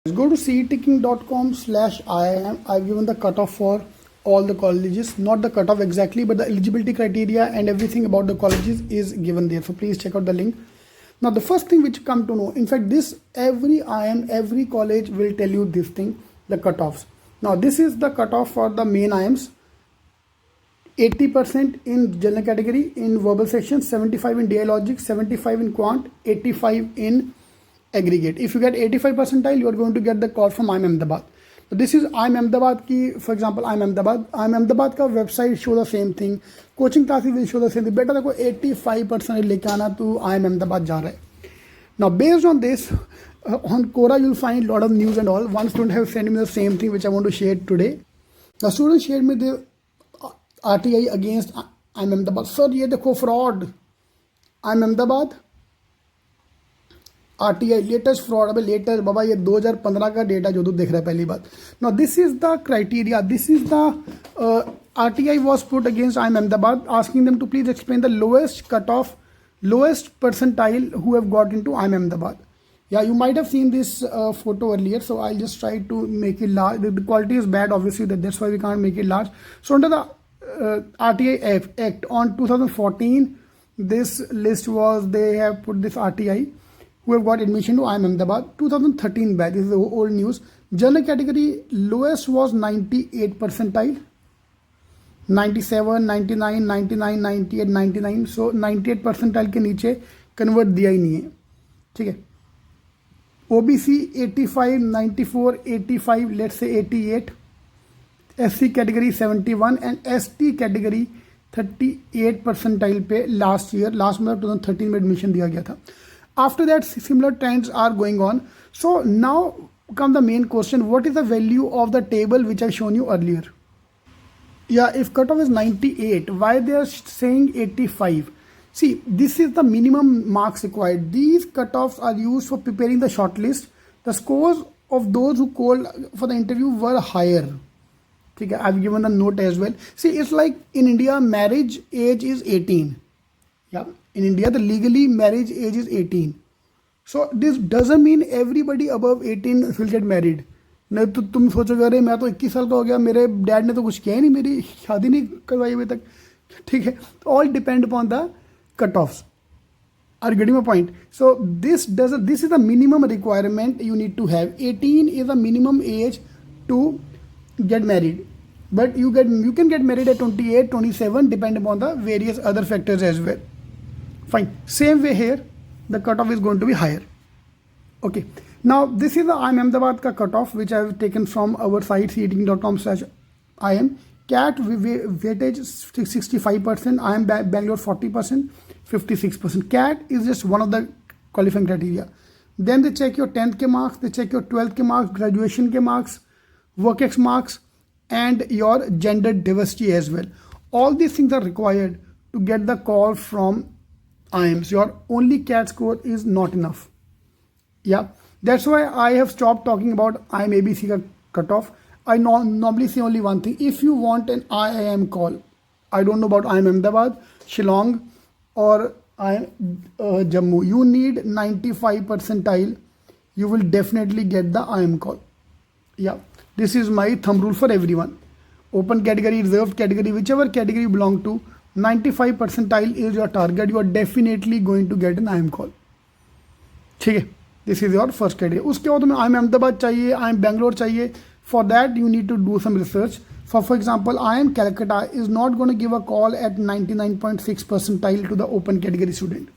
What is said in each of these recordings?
Go to ceticking.com/IIM. I've given the cutoff for all the colleges, not the cutoff exactly, but the eligibility criteria and everything about the colleges is given there. So please check out the link. Now, the first thing which come to know, in fact, this every IIM, every college will tell you this thing, the cutoffs. Now, this is the cutoff for the main IIMs. 80% in general category, in verbal section, 75 in dialogic, 75 in quant, 85 in aggregate. If you get 85 percentile, you are going to get the call from IIM Ahmedabad. So this is IIM Ahmedabad ki, for example, IIM Ahmedabad. IIM Ahmedabad ka website show the same thing. Coaching classes will show the same thing. Beta देखो 85% लेके आना तो IIM Ahmedabad जा रहा है. Now based on this, on Quora you'll find a lot of news and all. One student have sent me the same thing which I want to share today. The student shared me the RTI against IIM Ahmedabad. Sir, ये देखो fraud. IIM Ahmedabad RTI latest fraud. अबे latest बाबा ये 2015 का data जो तू देख रहा है पहली बात. Now this is the criteria. This is the RTI was put against IIM Ahmedabad, asking them to please explain the lowest cutoff, lowest percentile who have got into IIM Ahmedabad. Yeah, you might have seen this photo earlier, so I'll just try to make it large. The quality is bad, obviously, that's why we can't make it large. So under the RTI Act on 2014, this list was, they have put this RTI who have got admission to IIM Ahmedabad. 2013 batch, this is the old news. General category lowest was 98 percentile, 97, 99, 99, 98, 99. So 98 percentile के नीचे convert दिया ही नहीं है. ठीक है. OBC 85, 94, 85, let's say 88. SC category 71 and ST category 38 percentile पे last मतलब 2013 में एडमिशन दिया गया था. After that, similar trends are going on. So now come the main question: what is the value of the table which I've shown you earlier? Yeah, if cutoff is 98, why they are saying 85? See, this is the minimum marks required. These cutoffs are used for preparing the shortlist. The scores of those who called for the interview were higher. Okay, I've given the note as well. See, it's like in India, marriage age is 18. Yeah, in India, the legally marriage age is 18. So this doesn't mean everybody above 18 will get married. नहीं तो तुम सोचोगे अरे मैं तो 21 साल का हो गया, मेरे डैड ने तो कुछ किया ही नहीं, मेरी शादी नहीं करवाई अभी तक. ठीक है, all depend upon the cut offs. Are you getting my point? So this is the minimum requirement you need to have. 18 is the minimum age to get married. But you can get married at 28, 27, depend upon the various other factors as well. Fine. Same way here, the cutoff is going to be higher. Okay. Now this is the IIM Ahmedabad ka cutoff which I have taken from our site ceticking.com/IIM. CAT weightage 65%, IIM Bangalore 40%, 56%. CAT is just one of the qualifying criteria. Then they check your 10th ke marks, they check your 12th ke marks, graduation ke marks, work-ex marks, and your gender diversity as well. All these things are required to get the call from IIMs. Your only CAT score is not enough. Yeah, that's why I have stopped talking about IIM ABC cutoff. I normally say only one thing: if you want an IIM call, I don't know about IIM Ahmedabad, Shillong, or Jammu, you need 95 percentile. You will definitely get the IIM call. Yeah, this is my thumb rule for everyone. Open category, reserved category, whichever category you belong to, 95 percentile is your target. You are definitely going to get an IIM call. ठीक है, this is your first category. उसके बाद तुम्हें IIM Ahmedabad चाहिए, IIM Bangalore चाहिए. For that you need to do some research. For example, IIM Calcutta is not going to give a call at 99.6 percentile to the open category student.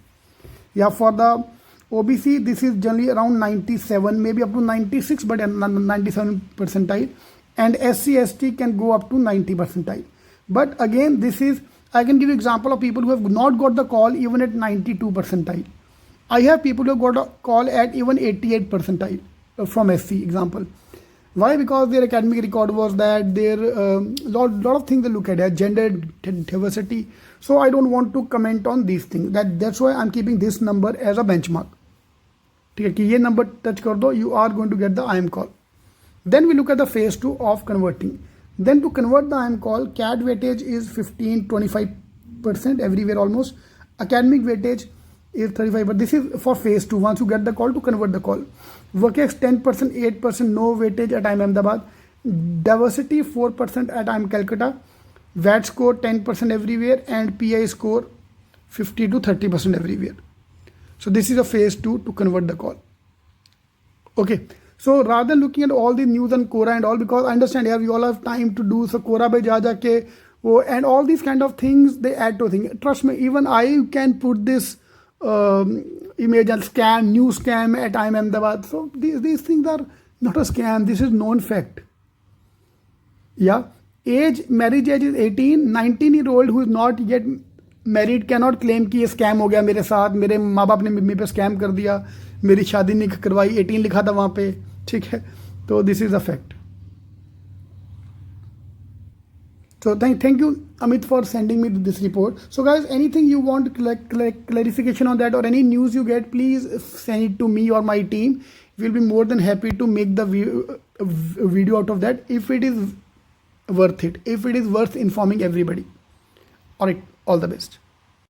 Yeah, for the OBC this is generally around 97, maybe up to 96, but 97 percentile. And SC ST can go up to 90 percentile. But again, this is, I can give you example of people who have not got the call even at 92 percentile. I have people who have got a call at even 88 percentile from SC example. Why? Because their academic record was that, their lot of things they look at, gender diversity. So I don't want to comment on these things. That's why I'm keeping this number as a benchmark. ठीक है कि ये number touch कर दो, you are going to get the IIM call. Then we look at the phase 2 of converting. Then to convert the IIM call, CAT weightage is 15-25% everywhere almost. Academic weightage is 35, but this is for phase 2. Once you get the call, to convert the call. Workex 10%, 8%, no weightage at IIM Ahmedabad. Diversity 4% at IIM Calcutta. VAT score 10% everywhere, and PI score 50 to 30% everywhere. So this is a phase 2 to convert the call. Okay. So rather than looking at all the news on Quora and all, because I understand here we all have time to do, so Quora पे जा के and all these kind of things, they add to things. Trust me, even I can put this image and scam, new scam at IIM Ahmedabad. So these things are not a scam. This is known fact. Yeah. Marriage age is 18. 19-year-old who is not yet married cannot claim कि ये scam हो गया मेरे साथ, मेरे माँ बाप ने मम्मी पे scam कर दिया, मेरी शादी नहीं करवाई, 18 लिखा था वहाँ पे, ठीक है. तो this is a fact. So thank you, Amit, for sending me this report. So guys, anything you want clarification on that, or any news you get, please send it to me or my team. We'll be more than happy to make the video out of that if it is worth it, if it is worth informing everybody. All right, all the best.